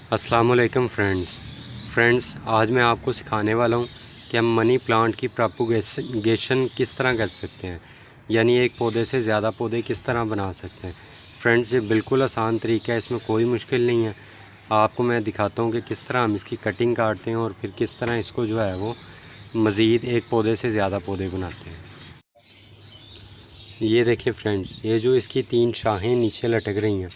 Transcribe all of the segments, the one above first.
अस्सलामुअलैकुम फ्रेंड्स, आज मैं आपको सिखाने वाला हूँ कि हम मनी प्लांट की प्रोपगेशन किस तरह कर सकते हैं, यानी एक पौधे से ज़्यादा पौधे किस तरह बना सकते हैं। फ्रेंड्स, ये बिल्कुल आसान तरीका है, इसमें कोई मुश्किल नहीं है। आपको मैं दिखाता हूँ कि किस तरह हम इसकी कटिंग काटते हैं और फिर किस तरह इसको जो है वो मज़ीद एक पौधे से ज़्यादा पौधे बनाते हैं। ये देखिए फ्रेंड्स, ये जो इसकी 3 शाखें नीचे लटक रही हैं,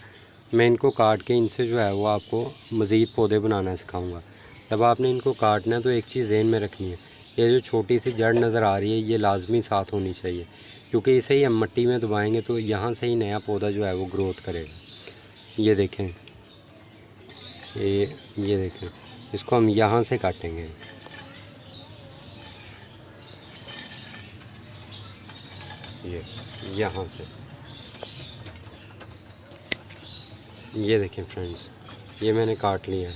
मैं इनको काट के इनसे जो है वो आपको मज़ीद पौधे बनाना सिखाऊंगा। जब आपने इनको काटना है तो एक चीज़ ज़हन में रखनी है, ये जो छोटी सी जड़ नज़र आ रही है ये लाजमी साथ होनी चाहिए, क्योंकि इसे ही हम मिट्टी में दबाएंगे तो यहाँ से ही नया पौधा जो है वो ग्रोथ करेगा। ये देखें, ये देखें, इसको हम यहाँ से काटेंगे। ये यहाँ से, ये देखें फ्रेंड्स, ये मैंने काट लिया है।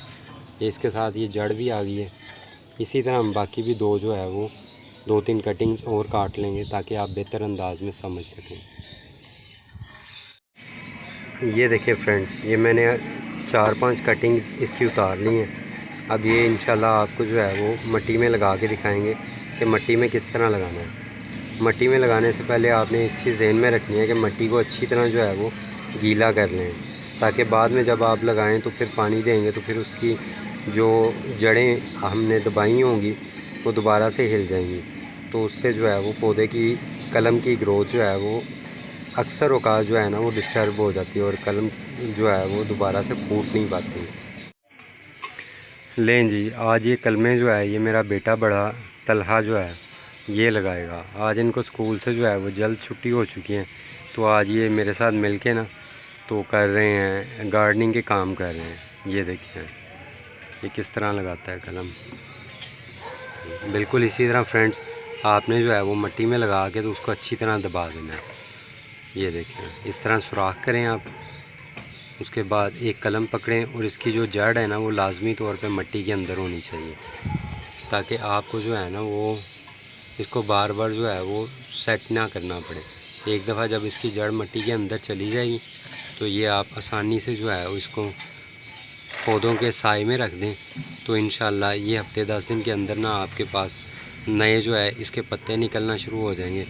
ये इसके साथ ये जड़ भी आ गई है। इसी तरह हम बाकी भी दो जो है वो 2-3 कटिंग्स और काट लेंगे ताकि आप बेहतर अंदाज में समझ सकें। ये देखिए फ्रेंड्स, ये मैंने 4-5 कटिंग्स इसकी उतार ली हैं। अब ये इंशाल्लाह आपको जो है वो मिट्टी में लगा के दिखाएंगे कि मिट्टी में किस तरह लगाना है। मिट्टी में लगाने से पहले आपने एक चीज़ ज़हन में रखनी है कि मिट्टी को अच्छी तरह जो है वो गीला कर लें, ताकि बाद में जब आप लगाएं तो फिर पानी देंगे तो फिर उसकी जो जड़ें हमने दबाई होंगी वो दोबारा से हिल जाएंगी, तो उससे जो है वो पौधे की कलम की ग्रोथ जो है वो अक्सर औकात जो है ना वो डिस्टर्ब हो जाती है और कलम जो है वो दोबारा से फूट नहीं पाती। लें जी, आज ये कलमें जो है ये मेरा बेटा बड़ा तलहा जो है ये लगाएगा। आज इनको स्कूल से जो है वो जल्द छुट्टी हो चुकी है, तो आज ये मेरे साथ मिलके ना तो कर रहे हैं, गार्डनिंग के काम कर रहे हैं। ये देखिए ये किस तरह लगाता है कलम। बिल्कुल इसी तरह फ्रेंड्स, आपने जो है वो मिट्टी में लगा के तो उसको अच्छी तरह दबा देना है। ये देखिए, इस तरह सुराख करें आप। उसके बाद एक कलम पकड़ें और इसकी जो जड़ है ना वो लाजमी तौर पे मिट्टी के अंदर होनी चाहिए, ताकि आपको जो है ना वो इसको बार बार जो है वो सेट ना करना पड़े। एक दफ़ा जब इसकी जड़ मिट्टी के अंदर चली जाएगी तो ये आप आसानी से जो है इसको पौधों के साए में रख दें, तो इंशाल्लाह ये हफ्ते 10 दिन के अंदर ना आपके पास नए जो है इसके पत्ते निकलना शुरू हो जाएंगे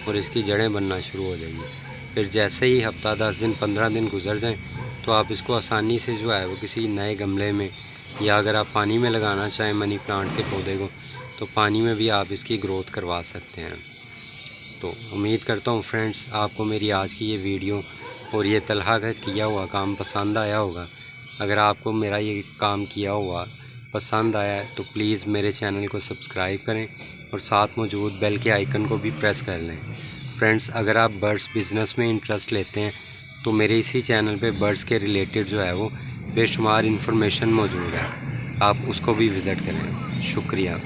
और इसकी जड़ें बनना शुरू हो जाएंगी। फिर जैसे ही हफ्ता 10 दिन 15 दिन गुजर जाएं तो आप इसको आसानी से जो है वो किसी नए गमले में, या अगर आप पानी में लगाना चाहें मनी प्लांट के पौधे को तो पानी में भी आप इसकी ग्रोथ करवा सकते हैं। तो उम्मीद करता हूँ फ्रेंड्स आपको मेरी आज की ये वीडियो और ये तलहा का किया हुआ काम पसंद आया होगा। अगर आपको मेरा ये काम किया हुआ पसंद आया है तो प्लीज़ मेरे चैनल को सब्सक्राइब करें और साथ मौजूद बेल के आइकन को भी प्रेस कर लें। फ्रेंड्स, अगर आप बर्ड्स बिज़नेस में इंटरेस्ट लेते हैं तो मेरे इसी चैनल पे बर्ड्स के रिलेटेड जो है वो बेशुमार इन्फॉर्मेशन मौजूद है, आप उसको भी विज़िट करें। शुक्रिया।